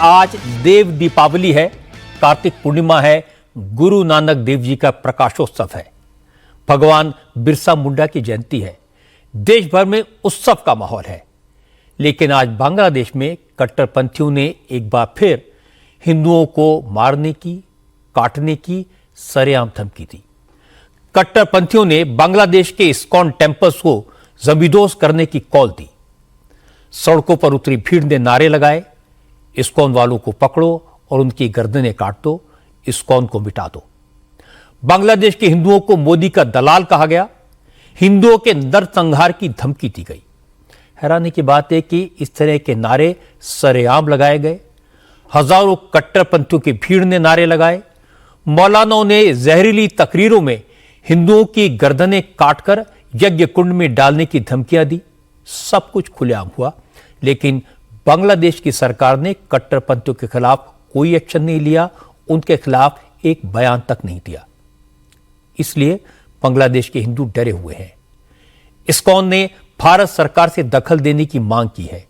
आज देव दीपावली है, कार्तिक पूर्णिमा है, गुरु नानक देव जी का प्रकाशोत्सव है, भगवान बिरसा मुंडा की जयंती है। देश भर में उत्सव का माहौल है। लेकिन आज बांग्लादेश में कट्टरपंथियों ने एक बार फिर हिंदुओं को मारने की, काटने की सरेआम धमकी दी। कट्टरपंथियों ने बांग्लादेश के इस्कॉन टेम्पल्स को जमींदोज करने की कॉल दी। सड़कों पर उतरी भीड़ ने नारे लगाए, इस्कॉन वालों को पकड़ो और उनकी गर्दनें काट दो, इस्कॉन को मिटा दो। बांग्लादेश के हिंदुओं को मोदी का दलाल कहा गया, हिंदुओं के नरसंहार की धमकी दी गई। हैरानी की बात है कि इस तरह के नारे सरेआम लगाए गए। हजारों कट्टरपंथियों की भीड़ ने नारे लगाए। मौलानाओं ने जहरीली तकरीरों में हिंदुओं की गर्दनें काटकर यज्ञ कुंड में डालने की धमकियां दी। सब कुछ खुलेआम हुआ, लेकिन बांग्लादेश की सरकार ने कट्टरपंथियों के खिलाफ कोई एक्शन नहीं लिया, उनके खिलाफ एक बयान तक नहीं दिया। इसलिए बांग्लादेश के हिंदू डरे हुए हैं। इस्कॉन ने भारत सरकार से दखल देने की मांग की है।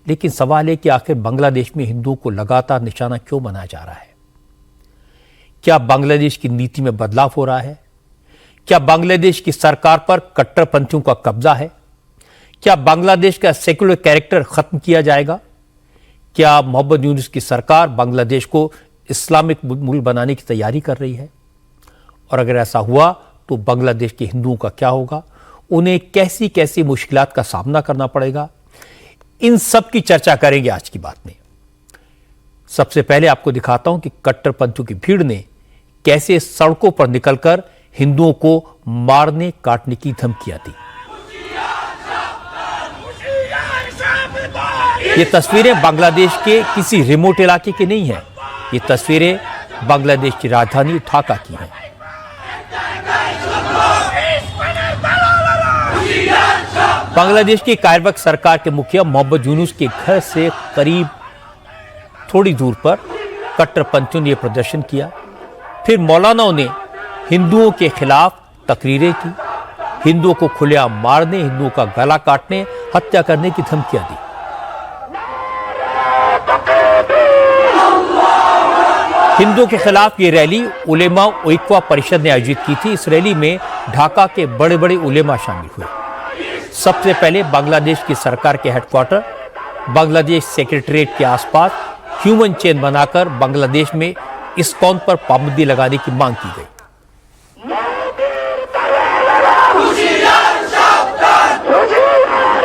लेकिन सवाल है कि आखिर बांग्लादेश में हिंदुओं को लगातार निशाना क्यों बनाया जा रहा है? क्या बांग्लादेश की नीति में बदलाव हो रहा है? क्या बांग्लादेश की सरकार पर कट्टरपंथियों का कब्जा है? क्या बांग्लादेश का सेक्युलर कैरेक्टर खत्म किया जाएगा? क्या मोहम्मद यूनुस की सरकार बांग्लादेश को इस्लामिक मुल्क बनाने की तैयारी कर रही है? और अगर ऐसा हुआ तो बांग्लादेश के हिंदुओं का क्या होगा? उन्हें कैसी कैसी मुश्किलात का सामना करना पड़ेगा? इन सब की चर्चा करेंगे आज की बात में। सबसे पहले आपको दिखाता हूं कि कट्टरपंथियों की भीड़ ने कैसे सड़कों पर निकलकर हिंदुओं को मारने काटने की धमकियां दी। ये तस्वीरें बांग्लादेश के किसी रिमोट इलाके की नहीं है। ये तस्वीरें बांग्लादेश की राजधानी ढाका की हैं। बांग्लादेश की कार्यवाहक सरकार के मुखिया मोहम्मद यूनुस के घर से करीब थोड़ी दूर पर कट्टरपंथियों ने यह प्रदर्शन किया। फिर मौलानाओं ने हिंदुओं के खिलाफ तकरीरें की, हिंदुओं को खुलेआम मारने, हिंदुओं का गला काटने, हत्या करने की धमकियां दी। हिंदुओं के खिलाफ ये रैली उलेमा ओइक्वा परिषद ने आयोजित की थी। इस रैली में ढाका के बड़े बड़े उलेमा शामिल हुए। सबसे पहले बांग्लादेश की सरकार के हेडक्वार्टर बांग्लादेश सेक्रेटरीट के आसपास ह्यूमन चेन बनाकर बांग्लादेश में इस्कॉन पर पाबंदी लगाने की मांग की गई।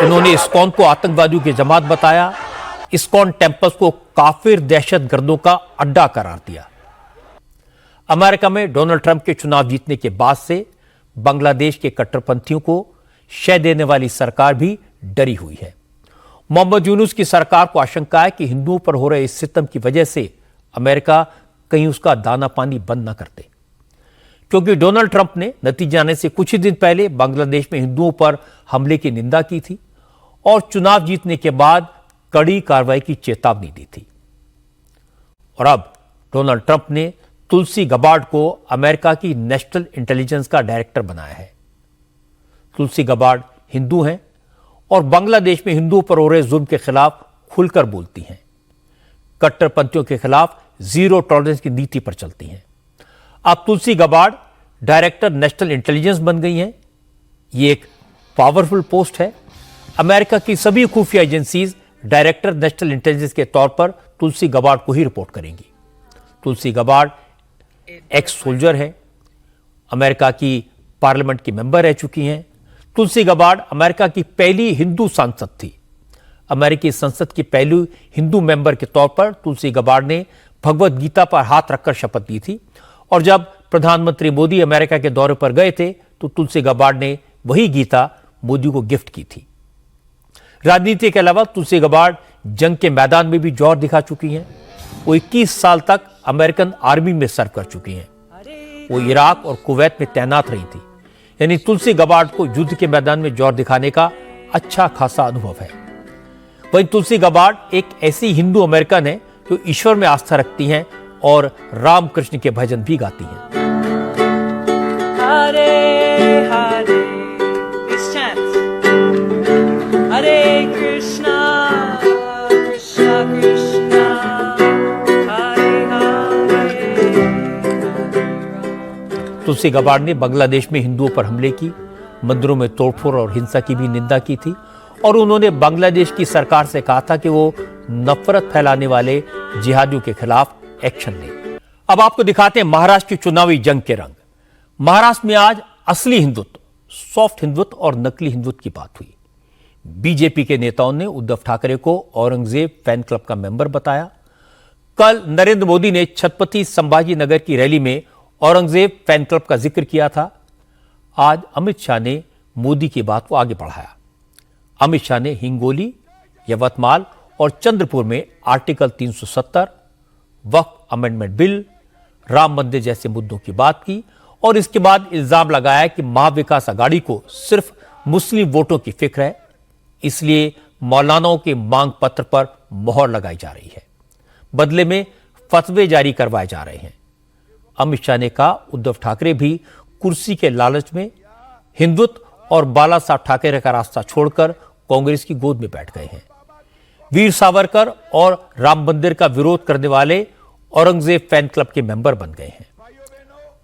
उन्होंने इस्कॉन को आतंकवादियों की जमात बताया, इस्कॉन टेम्पल्स को काफिर दहशतगर्दों का अड्डा करार दिया। अमेरिका में डोनाल्ड ट्रंप के चुनाव जीतने के बाद से बांग्लादेश के कट्टरपंथियों को शय देने वाली सरकार भी डरी हुई है। मोहम्मद यूनुस की सरकार को आशंका है कि हिंदुओं पर हो रहे इस सितम की वजह से अमेरिका कहीं उसका दाना पानी बंद न करते, क्योंकि डोनाल्ड ट्रंप ने नतीजे आने से कुछ ही दिन पहले बांग्लादेश में हिंदुओं पर हमले की निंदा की थी और चुनाव जीतने के बाद कड़ी कार्रवाई की चेतावनी दी थी। और अब डोनाल्ड ट्रंप ने तुलसी गबार्ड को अमेरिका की नेशनल इंटेलिजेंस का डायरेक्टर बनाया है। तुलसी गबार्ड हिंदू हैं और बांग्लादेश में हिंदुओं पर हो रहे जुल्म के खिलाफ खुलकर बोलती हैं। कट्टरपंथियों के खिलाफ जीरो टॉलरेंस की नीति पर चलती हैं। अब तुलसी गबार्ड डायरेक्टर नेशनल इंटेलिजेंस बन गई हैं। ये एक पावरफुल पोस्ट है। अमेरिका की सभी खुफिया एजेंसीज डायरेक्टर नेशनल इंटेलिजेंस के तौर पर तुलसी गबार्ड को ही रिपोर्ट करेंगी। तुलसी गबार्ड एक्स सोल्जर है, अमेरिका की पार्लियामेंट की मेंबर रह चुकी हैं। तुलसी गबार्ड अमेरिका की पहली हिंदू सांसद थी। अमेरिकी संसद की पहली हिंदू मेंबर के तौर पर तुलसी गबार्ड ने भगवत गीता पर हाथ रखकर शपथ ली थी। और जब प्रधानमंत्री मोदी अमेरिका के दौरे पर गए थे तो तुलसी गबार्ड ने वही गीता मोदी को गिफ्ट की थी। राजनीति के अलावा तुलसी गबार्ड जंग के मैदान में भी जोर दिखा चुकी हैं। वो 21 साल तक अमेरिकन आर्मी में सर्व कर चुकी हैं। वो इराक और कुवैत में तैनात रही थी। यानी तुलसी गबार्ड को युद्ध के मैदान में जोर दिखाने का अच्छा खासा अनुभव है। वहीं तुलसी गबार्ड एक ऐसी हिंदू अमेरिकन है जो ईश्वर में आस्था रखती हैं और रामकृष्ण के भजन भी गाती हैं। हरे हरे हरे कृष्णा कृष्णा कृष्णा तुलसी गबार्ड ने बांग्लादेश में हिंदुओं पर हमले की, मंदिरों में तोड़फोड़ और हिंसा की भी निंदा की थी और उन्होंने बांग्लादेश की सरकार से कहा था कि वो नफरत फैलाने वाले जिहादियों के खिलाफ एक्शन ले। अब आपको दिखाते हैं महाराष्ट्र की चुनावी जंग के रंग। महाराष्ट्र में आज असली हिंदुत्व, सॉफ्ट हिंदुत्व और नकली हिंदुत्व की बात हुई। बीजेपी के नेताओं ने उद्धव ठाकरे को औरंगजेब फैन क्लब का मेंबर बताया। कल नरेंद्र मोदी ने छत्रपति संभाजी नगर की रैली में औरंगजेब फैन क्लब का जिक्र किया था। आज अमित शाह ने मोदी की बात को आगे बढ़ाया। अमित शाह ने हिंगोली, यवतमाल और चंद्रपुर में आर्टिकल 370, वक्फ अमेंडमेंट बिल, राम मंदिर जैसे मुद्दों की बात की और इसके बाद इल्जाम लगाया कि महाविकास अघाड़ी को सिर्फ मुस्लिम वोटों की फिक्र है, इसलिए मौलानाओं के मांग पत्र पर मोहर लगाई जा रही है, बदले में फतवे जारी करवाए जा रहे हैं। अमित शाह ने कहा उद्धव ठाकरे भी कुर्सी के लालच में हिंदुत्व और बाला साहब ठाकरे का रास्ता छोड़कर कांग्रेस की गोद में बैठ गए हैं। वीर सावरकर और राम मंदिर का विरोध करने वाले औरंगजेब फैन क्लब के मेंबर बन गए हैं।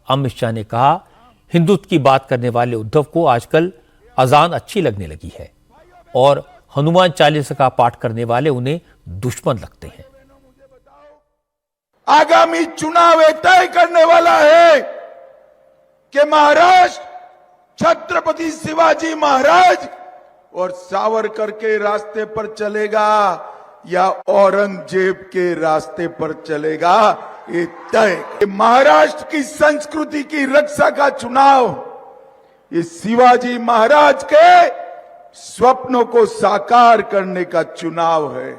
अमित शाह ने कहा हिंदुत्व की बात करने वाले उद्धव को आजकल अजान अच्छी लगने लगी है और हनुमान चालीसा का पाठ करने वाले उन्हें दुश्मन लगते हैं। आगामी चुनाव तय करने वाला है कि महाराष्ट्र छत्रपति शिवाजी महाराज और सावरकर के रास्ते पर चलेगा या औरंगजेब के रास्ते पर चलेगा, ये तय। महाराष्ट्र की संस्कृति की रक्षा का चुनाव ये शिवाजी महाराज के स्वप्नों को साकार करने का चुनाव है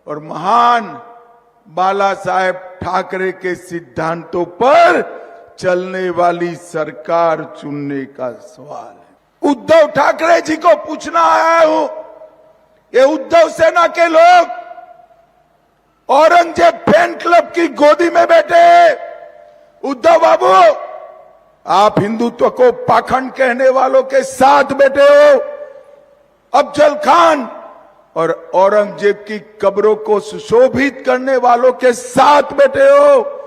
और महान बाला साहेब ठाकरे के सिद्धांतों पर चलने वाली सरकार चुनने का सवाल है। उद्धव ठाकरे जी को पूछना आया हूं, ये उद्धव सेना के लोग औरंगजेब फैन क्लब की गोदी में बैठे। उद्धव बाबू, आप हिंदुत्व को पाखंड कहने वालों के साथ बैठे हो। अफजल खान और औरंगजेब की कब्रों को सुशोभित करने वालों के साथ बैठे हो।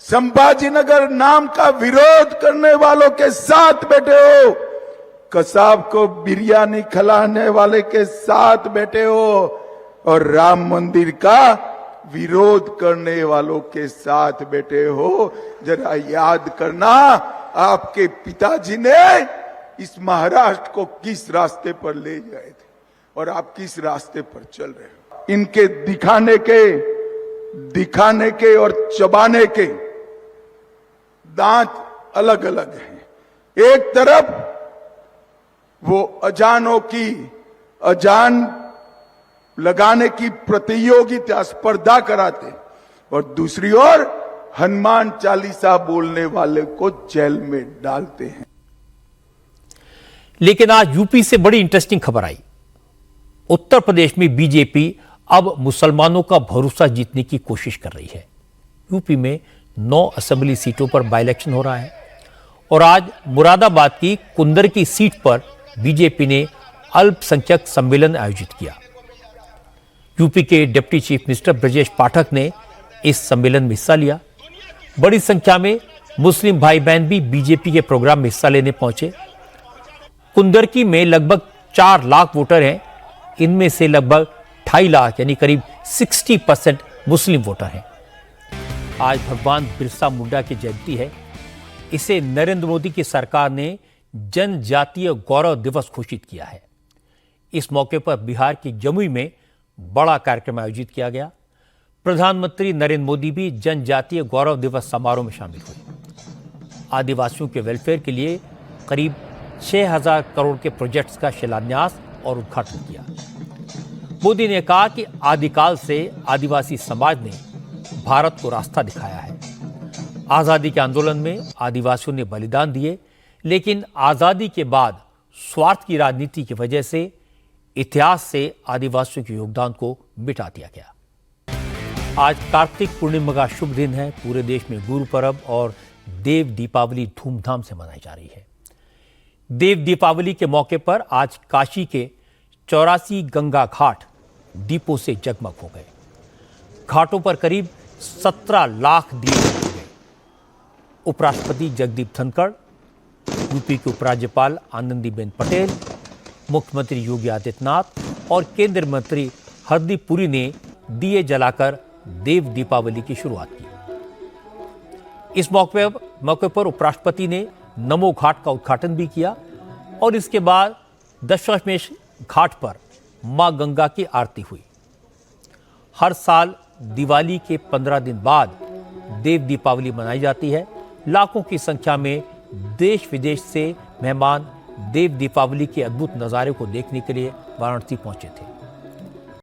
संभाजी नगर नाम का विरोध करने वालों के साथ बैठे हो। कसाब को बिरयानी खिलाने वाले के साथ बैठे हो और राम मंदिर का विरोध करने वालों के साथ बैठे हो। जरा याद करना, आपके पिताजी ने इस महाराष्ट्र को किस रास्ते पर ले गए थे और आप किस रास्ते पर चल रहे हो। इनके दिखाने के और चबाने के दांत अलग अलग हैं। एक तरफ वो अजानों की अजान लगाने की प्रतियोगिता स्पर्धा कराते और दूसरी ओर हनुमान चालीसा बोलने वाले को जेल में डालते हैं। लेकिन आज यूपी से बड़ी इंटरेस्टिंग खबर आई। उत्तर प्रदेश में बीजेपी अब मुसलमानों का भरोसा जीतने की कोशिश कर रही है। यूपी में 9 असेंबली सीटों पर बाई इलेक्शन हो रहा है और आज मुरादाबाद की कुंदर की सीट पर बीजेपी ने अल्पसंख्यक सम्मेलन आयोजित किया। यूपी के deputy chief minister Brajesh Pathak ने इस सम्मेलन में हिस्सा लिया। बड़ी संख्या में मुस्लिम भाई बहन भी बीजेपी के प्रोग्राम में हिस्सा लेने पहुंचे। कुंदरकी में लगभग 4 लाख वोटर हैं। इनमें से लगभग 2.5 लाख यानी करीब 60% मुस्लिम वोटर हैं। आज भगवान बिरसा मुंडा की जयंती है। इसे नरेंद्र मोदी की सरकार ने जनजातीय गौरव दिवस घोषित किया है। इस मौके पर बिहार की जमुई में बड़ा कार्यक्रम आयोजित किया गया। प्रधानमंत्री नरेंद्र मोदी भी जनजातीय गौरव दिवस समारोह में शामिल हुए। आदिवासियों के वेलफेयर के लिए करीब 6,000 करोड़ के प्रोजेक्ट्स का शिलान्यास और उद्घाटन किया। मोदी ने कहा कि आदिकाल से आदिवासी समाज ने भारत को रास्ता दिखाया है। आजादी के आंदोलन में आदिवासियों ने बलिदान दिए, लेकिन आजादी के बाद स्वार्थ की राजनीति की वजह से इतिहास से आदिवासियों के योगदान को मिटा दिया गया। आज कार्तिक पूर्णिमा का शुभ दिन है। पूरे देश में गुरु पर्व और देव दीपावली धूमधाम से मनाई जा रही है। देव दीपावली के मौके पर आज काशी के 84 गंगा घाट दीपों से जगमग हो गए। घाटों पर करीब 17 लाख दीप जलाए गए। उपराष्ट्रपति जगदीप धनखड़, यूपी के उपराज्यपाल आनंदीबेन पटेल, मुख्यमंत्री योगी आदित्यनाथ और केंद्रीय मंत्री हरदीप पुरी ने दिए जलाकर देव दीपावली की शुरुआत की। इस मौके पर उपराष्ट्रपति ने नमो घाट का उद्घाटन भी किया और इसके बाद दशमेश घाट पर मां गंगा की आरती हुई। हर साल दिवाली के 15 दिन बाद देव दीपावली मनाई जाती है। लाखों की संख्या में देश विदेश से मेहमान देव दीपावली के अद्भुत नज़ारे को देखने के लिए वाराणसी पहुंचे थे।